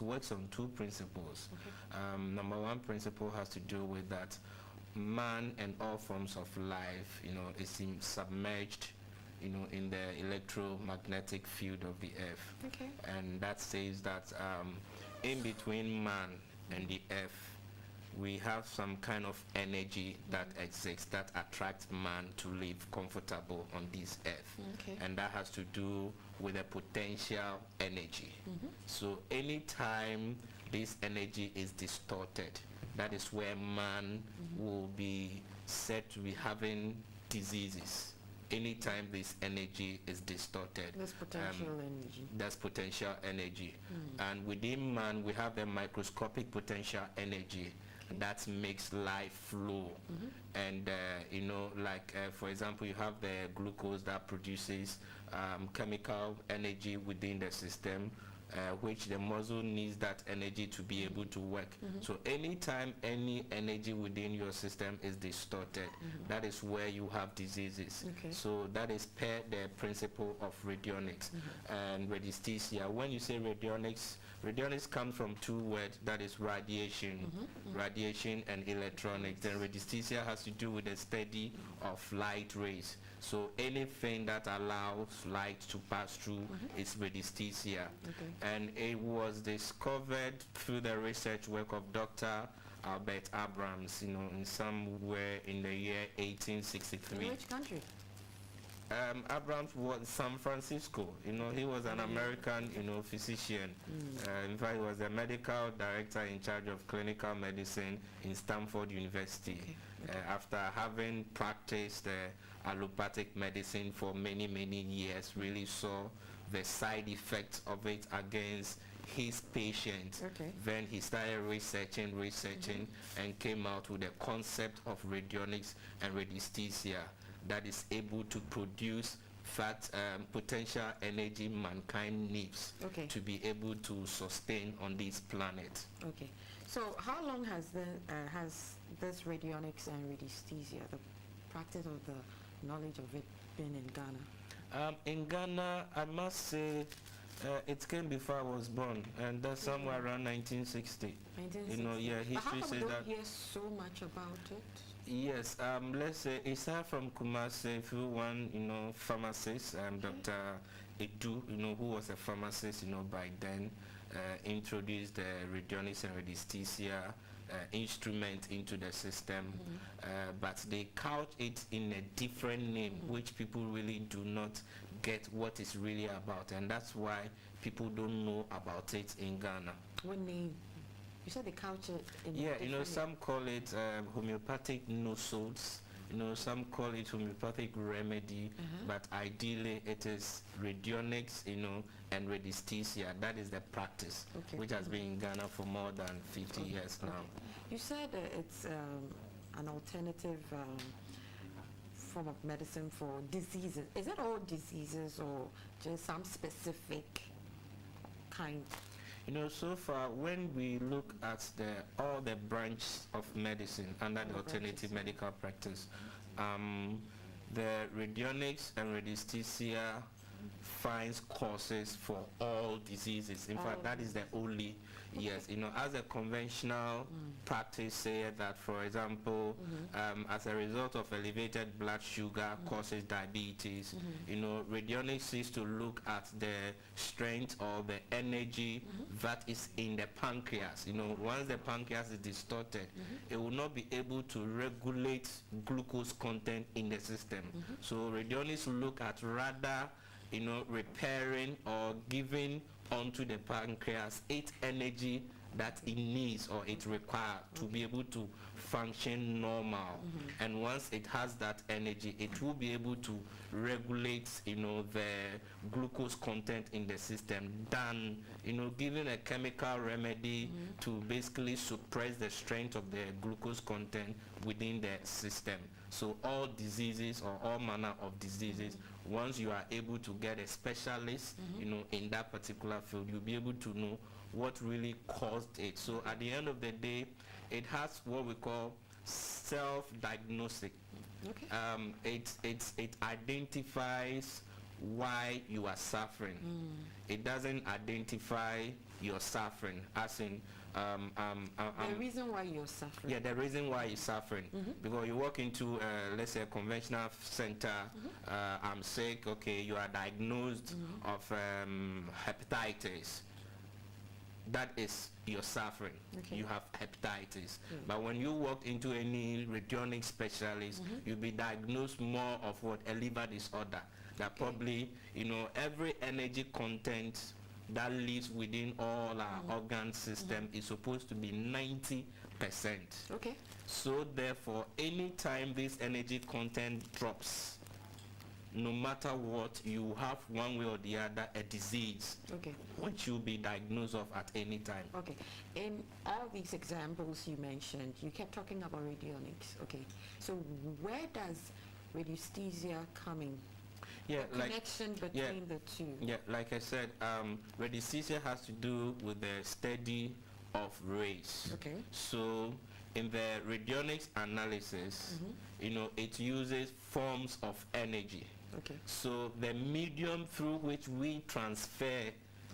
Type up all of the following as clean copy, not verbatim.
works on two principles. Okay. Number one principle has to do with that man and all forms of life, is submerged, in the electromagnetic field of the earth. Okay. And that says that in between man and the earth, we have some kind of energy that exists that attracts man to live comfortable on this earth. Okay. And that has to do with a potential energy. So anytime this energy is distorted, that is where man will be said to be having diseases. Anytime this energy is distorted, that's potential energy. That's potential energy. And within man, we have the microscopic potential energy that makes life flow. And for example, you have the glucose that produces chemical energy within the system, which the muscle needs that energy to be able to work. So anytime any energy within your system is distorted, that is where you have diseases. Okay. So that is per the principle of radionics and radiesthesia. When you say radionics, radionics comes from two words, that is radiation, radiation and electronics. Then radiesthesia has to do with the study of light rays. So anything that allows light to pass through is radiesthesia. And it was discovered through the research work of Dr. Albert Abrams, in somewhere in the year 1863. In which country? Abrams was San Francisco. He was an American, physician. In fact, he was a medical director in charge of clinical medicine in Stanford University. After having practiced allopathic medicine for many, many years, really saw the side effects of it against his patients. Then he started researching and came out with the concept of radionics and radiesthesia that is able to produce that potential energy mankind needs to be able to sustain on this planet. Okay. So how long has this radionics and radiesthesia, the practice of the knowledge of it, been in Ghana? In Ghana, I must say, it came before I was born, and that's somewhere around 1960. 1960. History says that. How come we don't hear so much about it? Yes, let's say it started from Kumasi through one, pharmacist, Dr. Edu, who was a pharmacist, by then, introduced the radionics and radiesthesia instrument into the system, but they couch it in a different name, which people really do not get what it's really about, and that's why people don't know about it in Ghana. What name? You said they couch it in some call it homeopathic nosodes, some call it homeopathic remedy, but ideally it is radionics, and radiesthesia. That is the practice, which has been in Ghana for more than 50 years now. You said it's an alternative form of medicine for diseases. Is it all diseases or just some specific kind? So far, when we look at all the branches of medicine under the alternative medical practice, the radionics and radiesthesia finds causes for all diseases. In fact, that is the only, as a conventional practice say that, for example, as a result of elevated blood sugar causes diabetes, radionics seeks to look at the strength or the energy that is in the pancreas. Once the pancreas is distorted, it will not be able to regulate glucose content in the system. So radionics look at rather repairing or giving onto the pancreas its energy that it needs or it requires to be able to function normal. And once it has that energy, it will be able to regulate the glucose content in the system than giving a chemical remedy to basically suppress the strength of the glucose content within the system. So all diseases or all manner of diseases, once you are able to get a specialist in that particular field, you'll be able to know what really caused it. So at the end of the day, it has what we call self-diagnostic. It identifies why you are suffering. It doesn't identify you're suffering, as in the reason why you're suffering. yeah, the reason why you're suffering. Because you walk into, let's say, a conventional center, I'm sick, okay, you are diagnosed of hepatitis. That is your suffering. Okay. You have hepatitis. But when you walk into any radionic specialist, you'll be diagnosed more of what? A liver disorder. That probably, you know, every energy content that lives within all our organ system is supposed to be 90%. Okay. So therefore, anytime this energy content drops, no matter what, you have one way or the other a disease, Okay. which you'll be diagnosed of at any time. Okay. In all these examples you mentioned, you kept talking about radionics. Okay. So where does radiesthesia come in? Yeah, The connection between the two. Yeah, like I said, radiesthesia has to do with the study of rays. Okay. So in the radionics analysis, you know, it uses forms of energy. Okay. So the medium through which we transfer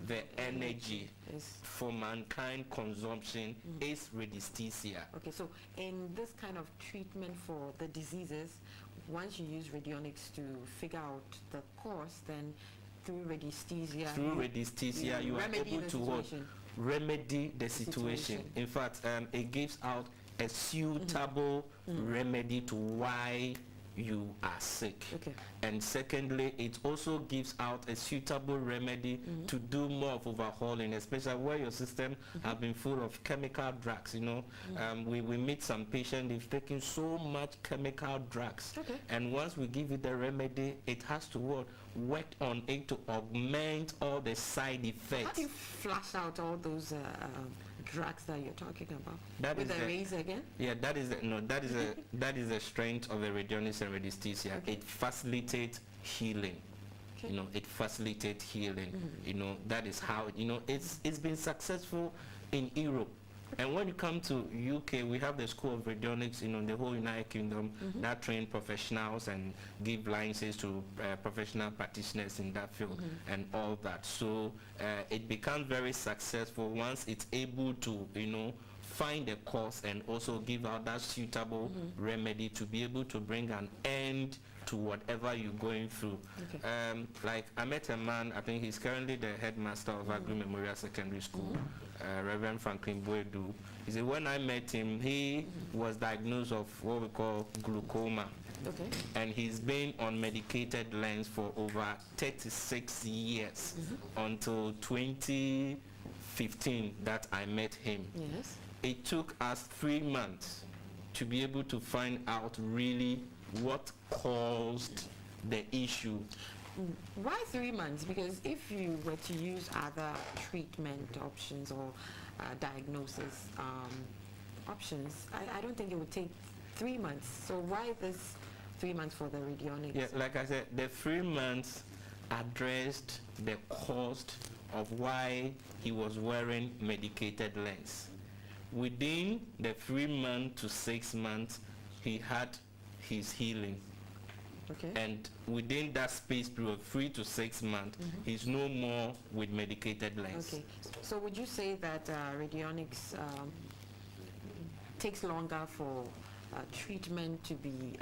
the energy Yes. for mankind consumption is radiesthesia. Okay, so in this kind of treatment for the diseases, once you use radionics to figure out the cause, then through radiesthesia, Through radiesthesia, you are remedy able the to what? situation. Remedy the situation. In fact, it gives out a suitable remedy to why you are sick. Okay. And secondly, it also gives out a suitable remedy to do more of overhauling, especially where your system have been full of chemical drugs. You know, we meet some patients, they've taken so much chemical drugs. Okay. And once we give it the remedy, it has to work on it to augment all the side effects. How do you flush out all those drugs that you're talking about? That with is the the- rays again? Yeah, that is that is the strength of the radionics and radiesthesia. Okay. It facilitates healing. Okay. You know, it facilitates healing. You know, that is how, you know, it's been successful in Europe. And when you come to UK, we have the School of Radionics, you know, in the whole United Kingdom that train professionals and give licenses to professional practitioners in that field and all that. So it becomes very successful once it's able to, you know, find the cause and also give out that suitable remedy to be able to bring an end to whatever you're going through. Okay. Like I met a man, I think he's currently the headmaster of Agri Memorial Secondary School, Reverend Franklin Boedu. He said when I met him, he was diagnosed of what we call glaucoma. Okay. And he's been on medicated lens for over 36 years until 2015 that I met him. Yes. It took us 3 months to be able to find out really what caused the issue. Why 3 months? Because if you were to use other treatment options or diagnosis options, I don't think it would take 3 months. So why this 3 months for the radionics? Yeah, like I said, the 3 months addressed the cost of why he was wearing medicated lens. Within the 3 months to 6 months, he had his healing. Okay. And within that space period, 3 to 6 months, he's no more with medicated lens. Okay. So would you say that radionics takes longer for treatment to be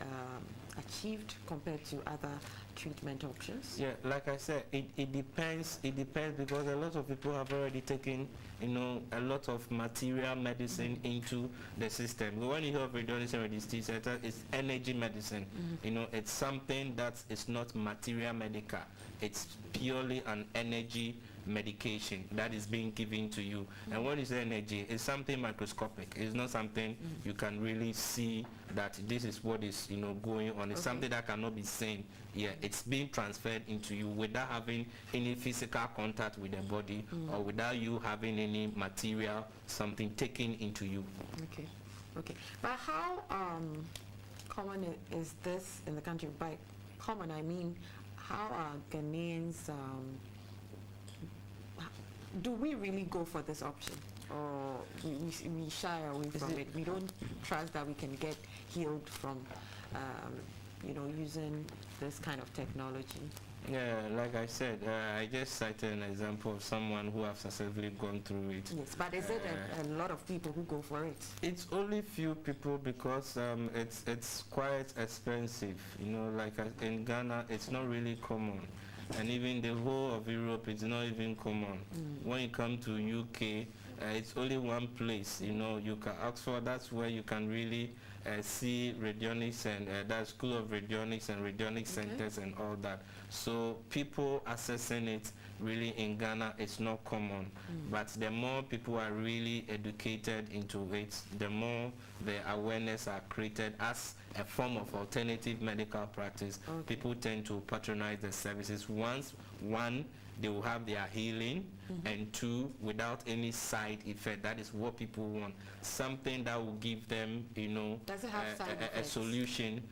achieved compared to other treatment options? Yeah, like I said, it depends because a lot of people have already taken, you know, a lot of material medicine into the system. But when you hear of radionics and radiesthesia, it's energy medicine. You know, it's something that is not material medical. It's purely an energy medication that is being given to you. And when you say energy, it's something microscopic. It's not something you can really see that this is what is, you know, going on. It's something that cannot be seen. Yeah, it's being transferred into you without having any physical contact with the body or without you having any material, something taken into you. Okay. Okay. But how common is this in the country? By common, I mean, how are Ghanaians, do we really go for this option? Or we shy away from it? We don't trust that we can get healed from, you know, using this kind of technology? Yeah, like I said, I just cited an example of someone who have successfully gone through it. Yes, but is it a lot of people who go for it? It's only few people because it's quite expensive. You know, like in Ghana, it's not really common. And even the whole of Europe, it's not even common. When you come to UK, it's only one place, you know, you can Oxford, that's where you can really see radionics and that School of Radionics and Radionics centers and all that. So people accessing it really in Ghana, it's not common. But the more people are really educated into it, the more the awareness are created as a form of alternative medical practice. People tend to patronize the services. Once, one, they will have their healing, and two, without any side effect. That is what people want. Something that will give them, you know, Does it have side a solution.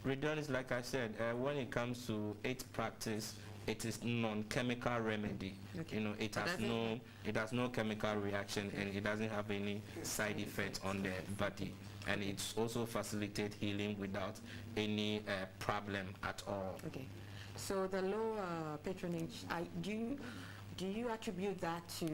Radionics, like I said, when it comes to its practice, it is non-chemical remedy. You know, it has no chemical reaction, and it doesn't have any side effects on the body. And it's also facilitate healing without any problem at all. Okay. So the low patronage, do you attribute that to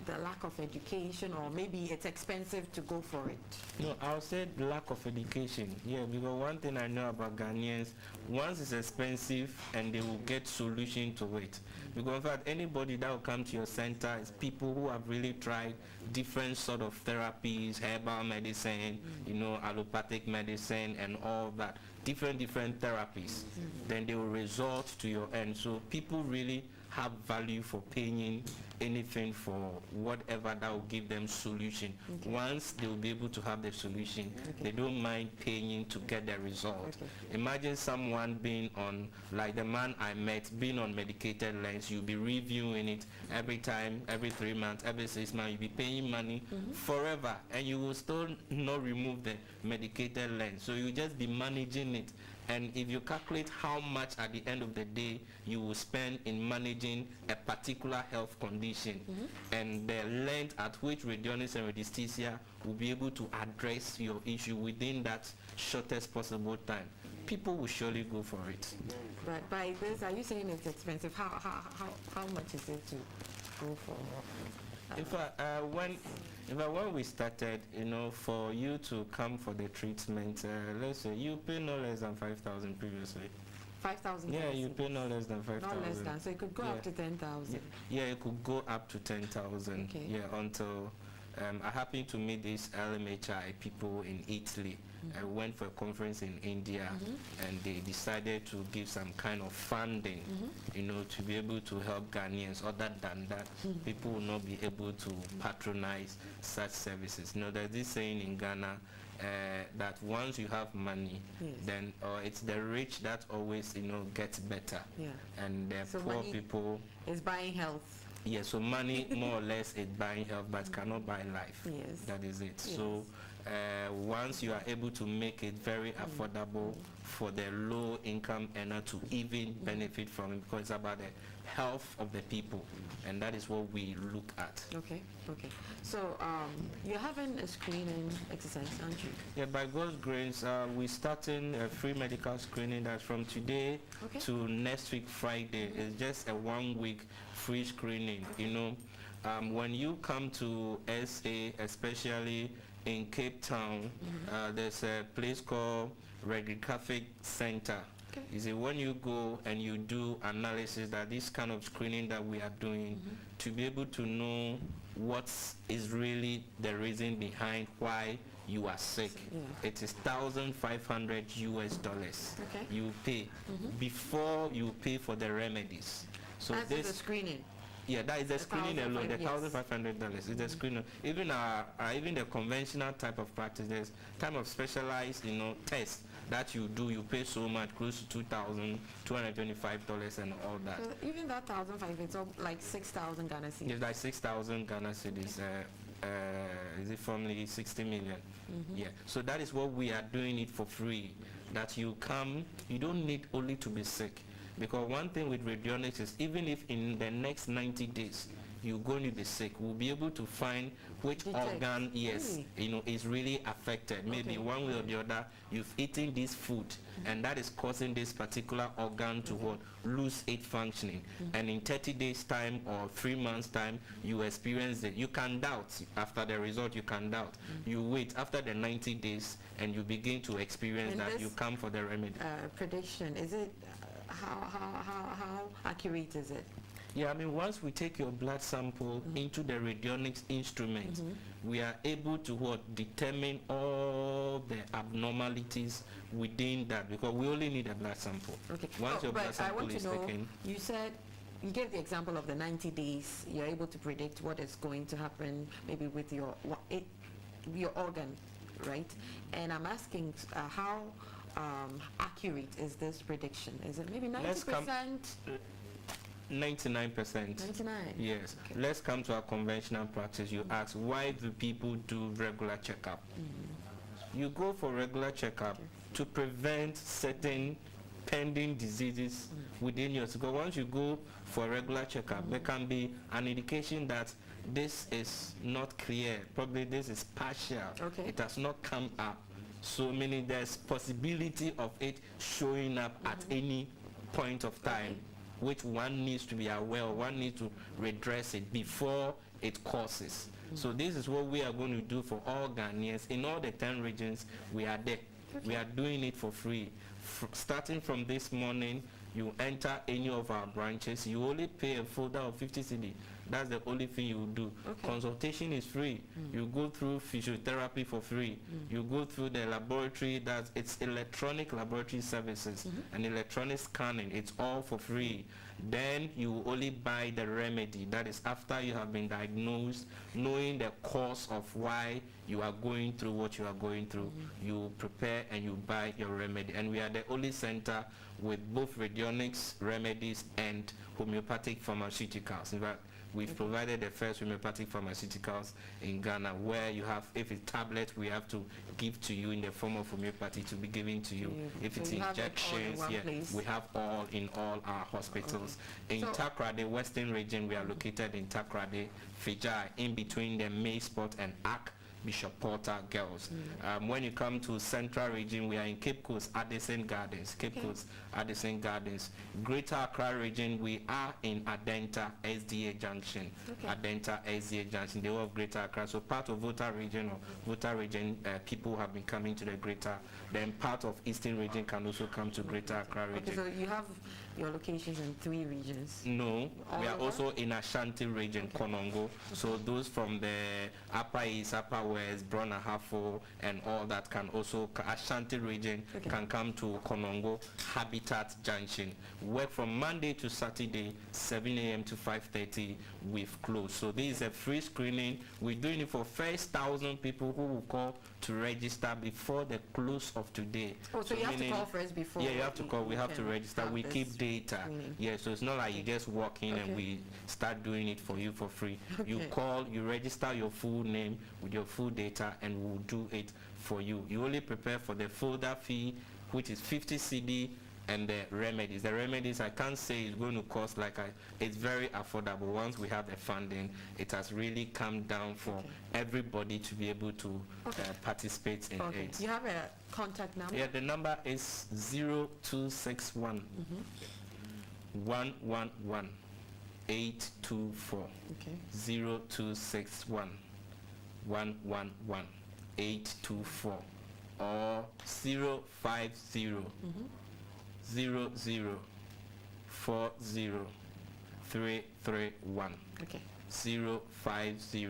the lack of education, or maybe it's expensive to go for it? No, I'll say lack of education. Yeah, because one thing I know about Ghanaians, once it's expensive and they will get solution to it. Because in fact, anybody that will come to your center is people who have really tried different sort of therapies, herbal medicine, you know, allopathic medicine and all that. Different therapies. Then they will resort to your end. So people really have value for paying anything for whatever that will give them solution. Once they will be able to have the solution, they don't mind paying to get the result. Imagine someone being on, like the man I met, being on medicated lens. You'll be reviewing it every time, every 3 months, every 6 months. You'll be paying money forever, and you will still not remove the medicated lens. So you just be managing it. And if you calculate how much at the end of the day you will spend in managing a particular health condition, and the length at which radionics and radiesthesia will be able to address your issue within that shortest possible time, people will surely go for it. But by this, are you saying it's expensive? How much is it to go for? In fact, when we started, you know, for you to come for the treatment, let's say you pay no less than 5,000 previously. 5,000? Yeah, you pay no less than 5,000. Not less than, so it could go up to 10,000. Yeah, it could go up to 10,000. Okay. Yeah, until I happened to meet these LMHI people in Italy. I went for a conference in India, and they decided to give some kind of funding, you know, to be able to help Ghanaians. Other than that, people will not be able to patronize such services. You know, there's this saying in Ghana that once you have money, then it's the rich that always, you know, gets better. Yeah. And the So poor people is buying health. Yeah, so money more or less is buying health, but cannot buy life. Yes. That is it. Yes. So once you are able to make it very affordable for the low income earner to even benefit from it, because it's about the health of the people, and that is what we look at. Okay. So you're having a screening exercise, aren't you? Yeah, by God's grace, we're starting a free medical screening that's from today to next week Friday. It's just a 1 week free screening. You know, when you come to SA, especially in Cape Town, there's a place called Radiographic Center. You see, when you go and you do analysis, that this kind of screening that we are doing, to be able to know what is really the reason behind why you are sick. It is $1,500 US you pay before you pay for the remedies. So that's this the screening. Yeah, that is the screening alone. The $1,500 is the screening. Even even the conventional type of practice, there's type of specialized, you know, tests that you do. You pay so much, close to $2,225 and all that. So even that 1,500, it's like 6,000 Ghana cedis. It's like 6,000 Ghana cedis. Is it formally 60 million? Yeah. So that is what we are doing it for free. That you come, you don't need only to be sick. Because one thing with radionics is, even if in the next 90 days you're going to be sick. We'll be able to find which Detect. organ, yes, Really? is really affected. Maybe Okay. one way or the other, you've eaten this food, and that is causing this particular organ to what? Lose its functioning. And in 30 days time or 3 months time, you experience it. You can doubt. After the result, you can doubt. You wait after the 90 days, and you begin to experience And that. this, You come for the remedy. Prediction, is it, how accurate is it? Yeah, I mean, once we take your blood sample into the radionics instrument, we are able to what? Determine all the abnormalities within that, because we only need a blood sample. Okay. Once your blood But I sample want is to know, taken, you said, you gave the example of the 90 days, you're able to predict what is going to happen maybe with your organ, right? And I'm asking how accurate is this prediction? Is it maybe 90%? Let's come- 99%. 99? Yes. Okay. Let's come to our conventional practice. You ask, why do people do regular checkup? You go for regular checkup to prevent certain pending diseases within your, because once you go for a regular checkup, there can be an indication that this is not clear. Probably this is partial. Okay. It has not come up. So meaning there's possibility of it showing up at any point of time, which one needs to be aware of. One needs to redress it before it causes. So this is what we are going to do for all Ghanaians. In all the 10 regions, we are there. We are doing it for free. Starting from this morning, you enter any of our branches, you only pay a folder of 50 cedi. That's the only thing you will do. Okay. Consultation is free. You go through physiotherapy for free. You go through the laboratory, it's electronic laboratory services and electronic scanning. It's all for free. Then you only buy the remedy. That is after you have been diagnosed, knowing the cause of why you are going through what you are going through. You prepare and you buy your remedy. And we are the only center with both radionics remedies and homeopathic pharmaceuticals. In fact, we've provided the first homeopathic pharmaceuticals in Ghana, where you have, if it's tablet, we have to give to you in the form of homeopathy to be given to you. If So it's you have it all in injections, one yeah, place. we have all in all our hospitals. In So- Takrady, Western region, we are located in Takrady, Fijai, in between the May Spot and Ak Bishop Porter Girls. When you come to Central region, we are in Cape Coast, Addison Gardens. Cape Coast, Addison Gardens. Greater Accra region, we are in Adenta SDA Junction. Okay. Adenta SDA Junction, the whole of Greater Accra. So part of Volta region, people have been coming to the Greater. Then part of Eastern region can also come to Greater Accra region. Okay, so you have your locations in 3 regions. No, All we are over? also in Ashanti region, Konongo. So those from the Upper East, Upper West, Brona-Hafo, and all that can also, Ashanti region can come to Konongo Habitat Junction. Work from Monday to Saturday, 7 a.m. to 5:30, we've closed. So this is a free screening. We're doing it for first 1,000 people who will call to register before the close of today. Oh, so you have to meaning- call first before? Yeah, you have to call. We have to can register. have We this keep data. screening. Yeah, so it's not like you just walk in Okay. and we start doing it for you for free. You Okay. call, you register your full name with your full data, and we'll do it for you. You only prepare for the folder fee, which is 50 cedi, and the remedies. The remedies, I can't say it's going to cost it's very affordable. Once we have the funding, it has really come down for everybody to be able to participate in Okay. it. You have a contact number? Yeah, the number is 0261 111 824. Okay. 0261 111 824 or 050 00 40 331. Okay. 050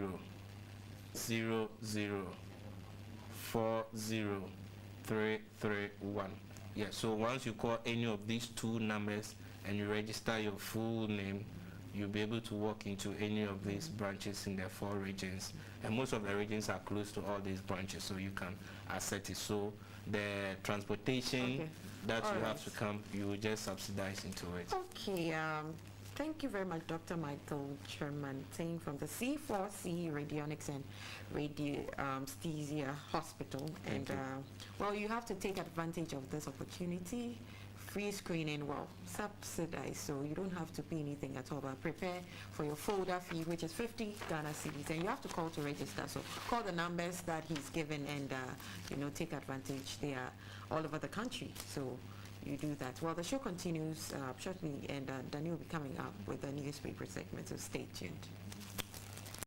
00 40 331. Yeah, so once you call any of these 2 numbers and you register your full name, you'll be able to walk into any of these branches in the 4 regions. And most of the regions are close to all these branches, so you can access it. So the transportation that All you right. have to come, you will just subsidize into it. Okay, thank you very much, Dr. Michael KYEREMATENG from the C4C Radionics and Radiesthesia Hospital. And, well, you have to take advantage of this opportunity. free screening, well, subsidized, so you don't have to pay anything at all, but prepare for your folder fee, which is 50 Ghana cedis, and you have to call to register. So call the numbers that he's given and, take advantage. They are all over the country, so you do that. Well, the show continues shortly, and Danny will be coming up with a newspaper segment, so stay tuned.